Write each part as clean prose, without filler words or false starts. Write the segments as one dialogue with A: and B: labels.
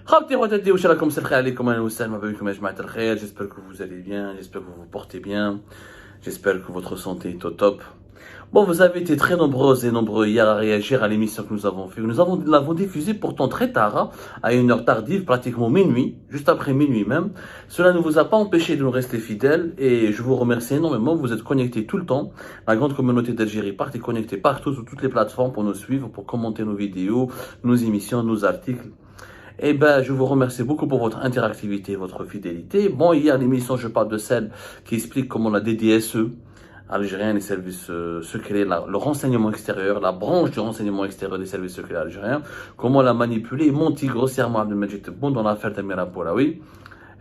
A: J'espère que vous allez bien, j'espère que vous vous portez bien, j'espère que votre santé est au top. Bon, vous avez été très nombreuses et nombreux hier à réagir à l'émission que nous avons fait. Nous l'avons diffusée pourtant très tard, hein, à une heure tardive, pratiquement minuit, juste après minuit même. Cela ne vous a pas empêché de nous rester fidèles et je vous remercie énormément. Vous êtes connectés tout le temps. La grande communauté d'Algérie part est connectée partout sur toutes les plateformes pour nous suivre, pour commenter nos vidéos, nos émissions, nos articles. Eh ben, je vous remercie beaucoup pour votre interactivité, votre fidélité. Bon, hier, l'émission, je parle de celle qui explique comment la DDSE, algérien, les services secrets, le renseignement extérieur, la branche du renseignement extérieur des services secrets algériens, comment la manipuler et menti grossièrement Abdelmajid Tebboune dans l'affaire d'Amira Boulaoui,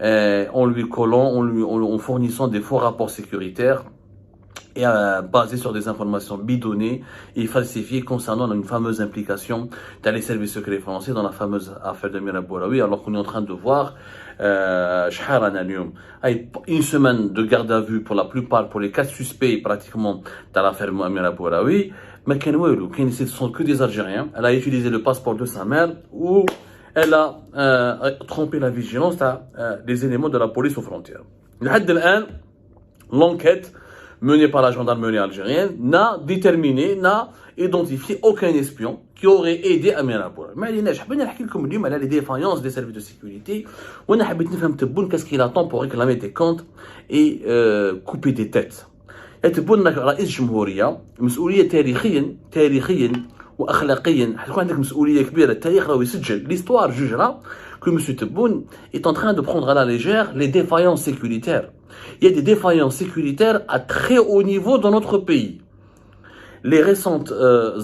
A: en lui collant, en fournissant des faux rapports sécuritaires et basé sur des informations bidonnées et falsifiées concernant une fameuse implication dans les services secrets français dans la fameuse affaire de Mira Boulaoui, alors qu'on est en train de voir une semaine de garde à vue pour la plupart, pour les 4 suspects pratiquement dans l'affaire Mira Boulaoui, mais ce sont que des Algériens. Elle a utilisé le passeport de sa mère ou elle a trompé la vigilance des éléments de la police aux frontières. L'enquête menée par la gendarmerie algérienne n'a déterminé, n'a identifié aucun espion qui aurait aidé Amira Boulaoui. Mais je vais vous dire les défaillances des services de sécurité. On a envie de comprendre qu'est-ce qu'il attend pour réclamer des comptes et couper des têtes. Tebboune رئيس جمهورية مسؤولية تاريخيا واخلاقيا حتكون عندك مسؤوليه كبيره. التاريخ راه يسجل l'histoire jugera que M. Tebboune est en train de prendre à la légère les défaillances sécuritaires. Il y a des défaillances sécuritaires à très haut niveau dans notre pays. Les récentes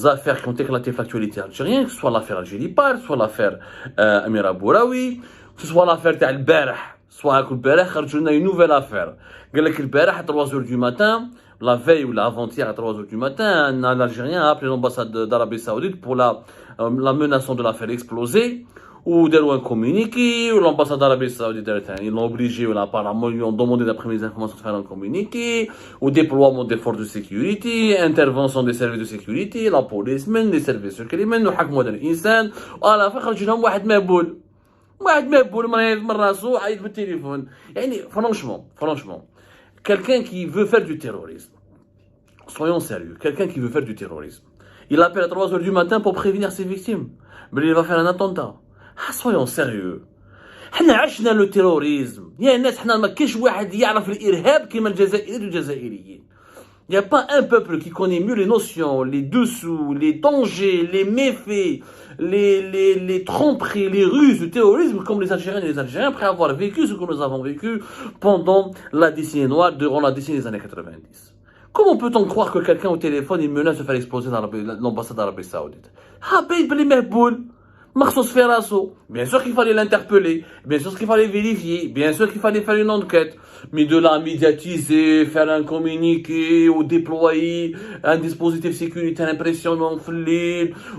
A: affaires qui ont éclaté l'actualité algérienne, que ce soit l'affaire Algéripar, soit l'affaire Amira Boulaoui, que ce soit l'affaire تاع البارح, soit البارح خرجوا une nouvelle affaire. قال لك البارح à 3h du matin, la veille ou l'avant-hier à 3h du matin, un Algérien a appelé l'ambassade d'Arabie Saoudite pour la menaçant de la faire exploser, ou d'être un communiqué, ou l'ambassade d'Arabie Saoudite, ils l'ont obligé, ou apparemment, ils lui ont demandé d'après mes informations de faire un communiqué, ou déploiement des forces de sécurité, intervention des services de sécurité, la police, même les services secrets, même le حكموا هذا الإنسان، à la fin خرج لهم واحد مهبول مريض من راسه عيط بالتليفون. يعني franchement, quelqu'un qui veut faire du terrorisme, soyons sérieux, quelqu'un qui veut faire du terrorisme, il appelle à 3h du matin pour prévenir ses victimes, mais il va faire un attentat. soyons sérieux. حنا عشنا le terrorisme. يا الناس حنا ما كاينش واحد يعرف الارهاب كيما الجزائر والجزائريين. Il n'y a pas un peuple qui connaît mieux les notions, les dessous, les dangers, les méfaits, les tromperies, les ruses du terrorisme comme les Algériens et les Algériens après avoir vécu ce que nous avons vécu pendant la décennie noire, durant la décennie des années 90. Comment peut-on croire que quelqu'un au téléphone il menace de faire exploser l'ambassade d'Arabie Saoudite? Bien sûr qu'il fallait l'interpeller, bien sûr qu'il fallait vérifier, bien sûr qu'il fallait faire une enquête, mais de la médiatiser, faire un communiqué ou déployer un dispositif sécuritaire impressionnant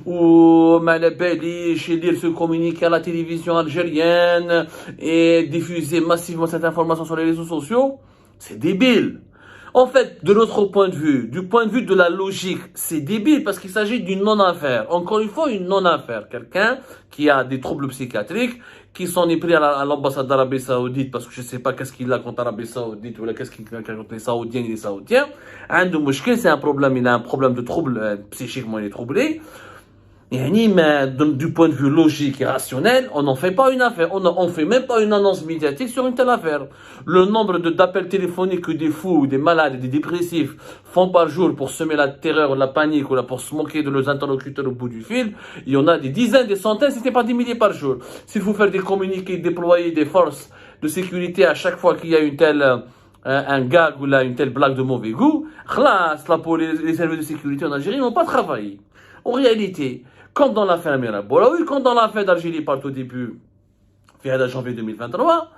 A: ou lire ce communiqué à la télévision algérienne et diffuser massivement cette information sur les réseaux sociaux, c'est débile. En fait, de notre point de vue, du point de vue de la logique, c'est débile parce qu'il s'agit d'une non-affaire. Encore une fois, une non-affaire. Quelqu'un qui a des troubles psychiatriques, qui s'en est pris à l'ambassade d'Arabie Saoudite parce que je ne sais pas qu'est-ce qu'il a contre l'Arabie Saoudite ou qu'est-ce qu'il a contre les Saoudiens et les Saoudiens. C'est un problème, il a un problème de trouble psychiquement, il est troublé. Mais du point de vue logique et rationnel, on n'en fait pas une affaire. On ne fait même pas une annonce médiatique sur une telle affaire. Le nombre d'appels téléphoniques que des fous, des malades, des dépressifs font par jour pour semer la terreur, la panique ou pour se moquer de leurs interlocuteurs au bout du fil, il y en a des dizaines, des centaines, c'était pas des milliers par jour. S'il faut faire des communiqués, déployer des forces de sécurité à chaque fois qu'il y a une telle un gag ou là une telle blague de mauvais goût, les services de sécurité en Algérie n'ont pas travaillé. En réalité, comme dans l'affaire Amira Boulaoui, comme dans l'affaire d'Algérie par au début, fin janvier 2023,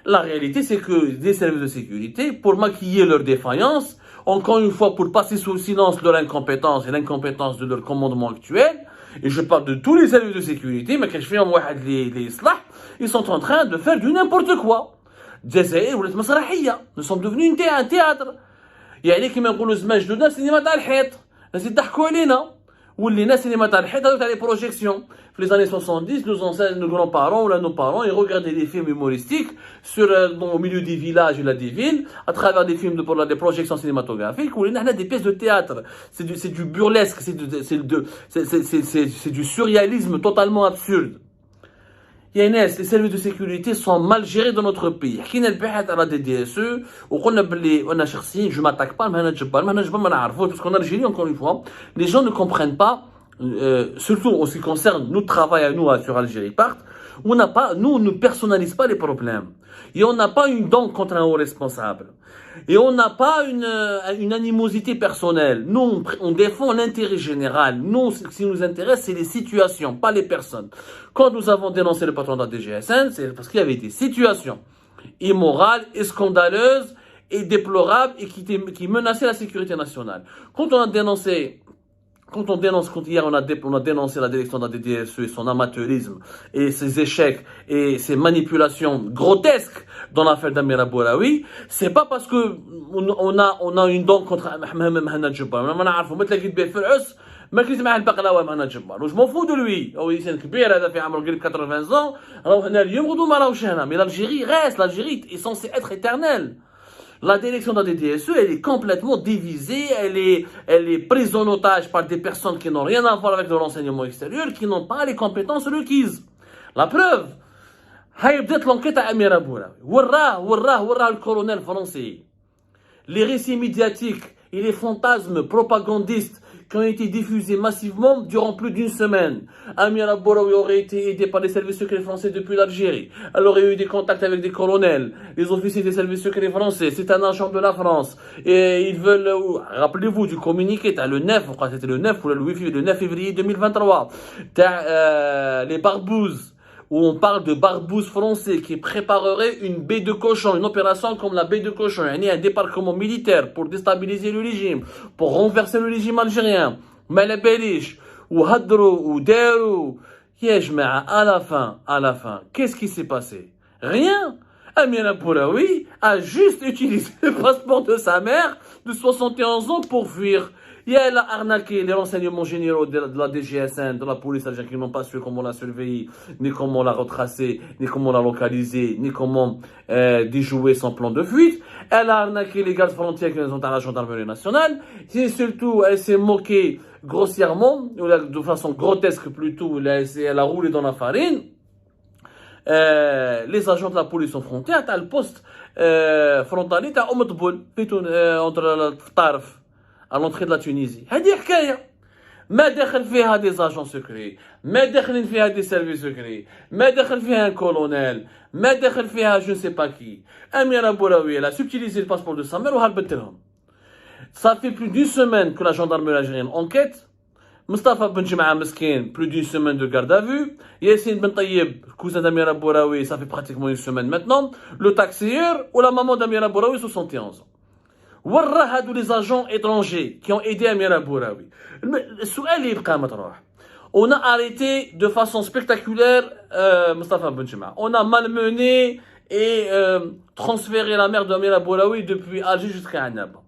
A: la réalité c'est que des services de sécurité, pour maquiller leurs défaillances, encore une fois pour passer sous le silence leur incompétence et l'incompétence de leur commandement actuel, et je parle de tous les services de sécurité, mais quand je fais en les islah, ils sont en train de faire du n'importe quoi. Nous sommes devenus un théâtre. يعني كما نقولوا زمان جدودنا سينما تاع الحيط. الناس يضحكوا علينا. واللي الناس اللي ما تاع les projections. Dans les années 70, nos ancêtres, nos grands-parents ou là, nos parents, ils regardaient des films humoristiques au milieu des villages et des villes, à travers des films pour des projections cinématographiques, où il y a des pièces de théâtre. C'est du burlesque, c'est du surréalisme totalement absurde. Les services de sécurité sont mal gérés dans notre pays. حكينا البارح على دي دي اس او وقلنا باللي انا شخصيا جو m'attaque pas المهنه الجبار ما نعرفوش parce qu'on Algérie encore une fois les gens ne comprennent pas surtout en ce qui concerne notre travail à nous sur Algérie Part, on ne personnalise pas les problèmes et on n'a pas une dent contre un haut responsable et on n'a pas une animosité personnelle. Nous on défend l'intérêt général. Nous ce qui nous intéresse c'est les situations, pas les personnes. Quand nous avons dénoncé le patron de la DGSN, c'est parce qu'il y avait des situations immorales et scandaleuses et déplorables et qui menaçaient la sécurité nationale. Quand hier on a dénoncé la direction de la DDSE et son amateurisme et ses échecs et ses manipulations grotesques dans l'affaire d'Amira Bouraoui, c'est pas parce que on a une dent contre Mohamed Jabbar. ما نعرفه مثل اللي به في العس ما كنت معاه البقلاوه مهند جبار واش مفو دو لوي هو انسان كبير هذا في عمره قريب 80 ans راهو هنا اليوم غدو ما راهوش هنا mais l'Algérie est censée être éternelle. La direction de la DDSE, elle est complètement divisée, elle est prise en otage par des personnes qui n'ont rien à voir avec de l'enseignement extérieur, qui n'ont pas les compétences requises. La preuve, peut-être l'enquête à Amira Bouraoui. Warrah le colonel français. Les récits médiatiques et les fantasmes propagandistes qui ont été diffusés massivement durant plus d'une semaine. Amira Bouraoui aurait été aidée par les services secrets français depuis l'Algérie. Elle aurait eu des contacts avec des colonels, les officiers des services secrets français. C'est un agent de la France. Et ils veulent, rappelez-vous du communiqué, le 9, je crois que c'était le 9 ou le 9 février 2023. Les barbouzes, où on parle de barbouzes français qui prépareraient une baie de cochon, une opération comme la baie de cochon, un débarquement militaire pour déstabiliser le régime, pour renverser le régime algérien. Malabelish, ou Hadrou, ou Derou. À la fin, qu'est-ce qui s'est passé? Rien. Amira Bouraoui a juste utilisé le passeport de sa mère de 71 ans pour fuir. Elle a arnaqué les renseignements généraux de la DGSN, de la police algérienne, qui n'ont pas su comment la surveiller, ni comment la retracer, ni comment la localiser, ni comment déjouer son plan de fuite. Elle a arnaqué les gardes frontières qui sont à la gendarmerie nationale. Et surtout, elle s'est moquée grossièrement, de façon grotesque plutôt, elle a roulé dans la farine. Les agents de la police aux frontières, t'as le poste frontalier, t'as Oumtboul, entre le Tarf, à l'entrée de la Tunisie. هذه حكاية ما دخل فيها des agents secrets ما دخل فيها des services secrets ما دخل فيها un colonel ما دخل فيها je ne sais pas qui. Amira Bouraoui elle a subtilisé le passeport de sa mère وهربت لهم. Ça fait plus d'une semaine que la gendarmerie algérienne enquête. Mustafa Ben Jema'a Meskin, plus d'une semaine de garde à vue. Yassine Ben Tayyib, cousin d'Amira Bouraoui, ça fait pratiquement une semaine maintenant. Le taxieur ou la maman d'Amira Bouraoui, 71 ans. Warrah hadou les agents étrangers qui ont aidé Amira Bouraoui. السؤال يبقى مطروح. On a arrêté de façon spectaculaire Mustafa Ben Jema'a. On a malmené et transféré la mère d'Amira Bouraoui depuis Alger jusqu'à Annaba.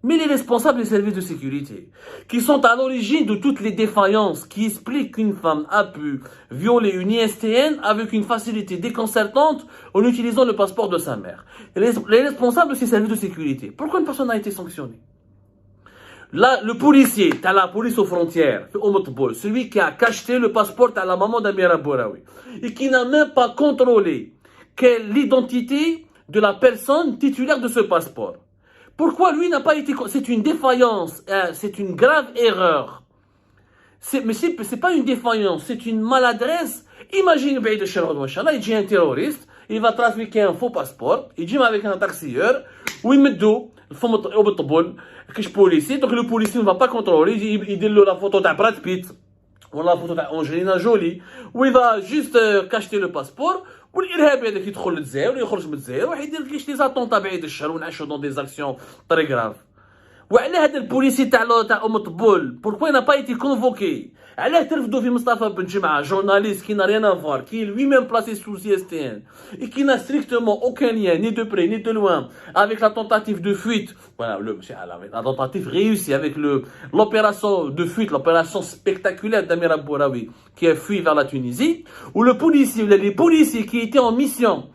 A: Mais les responsables des services de sécurité, qui sont à l'origine de toutes les défaillances qui expliquent qu'une femme a pu violer une ISTN avec une facilité déconcertante en utilisant le passeport de sa mère. Les responsables de ces services de sécurité, pourquoi une personne a été sanctionnée? Là, le policier, t'as la police aux frontières, celui qui a cacheté le passeport à la maman d'Amira Bouraoui et qui n'a même pas contrôlé l'identité de la personne titulaire de ce passeport. Pourquoi lui n'a pas été... C'est une défaillance, c'est une grave erreur. Mais c'est pas une défaillance, c'est une maladresse. Imagine, il dit un terroriste, il va trafiquer un faux passeport, il dit avec un taxieur, où il met dos, policier, donc le policier ne va pas contrôler, il dit la photo de Brad Pitt, ou la photo d'Angelina Jolie, où il va juste cacheter le passeport. والارهابي هذاك يدخل للجزائر ويخرج من الجزائر واحد يدير كاش لي زاتونطا بعيد الشر ونعيشوا دون دي زاكسيون تري غراف وعلى هذا البوليسي تاع طبول pourquoi il n'a pas été convoqué علاه ترفدوا في مصطفى بن جمعه journaliste qui n'a rien à voir qui est lui-même placé sous ISTN et qui n'a strictement aucun lien ni de près ni de loin avec la tentative de fuite voilà la tentative réussie avec l'opération de fuite, l'opération spectaculaire d'Amir Abouraoui qui a fui vers la Tunisie, où les policiers qui étaient en mission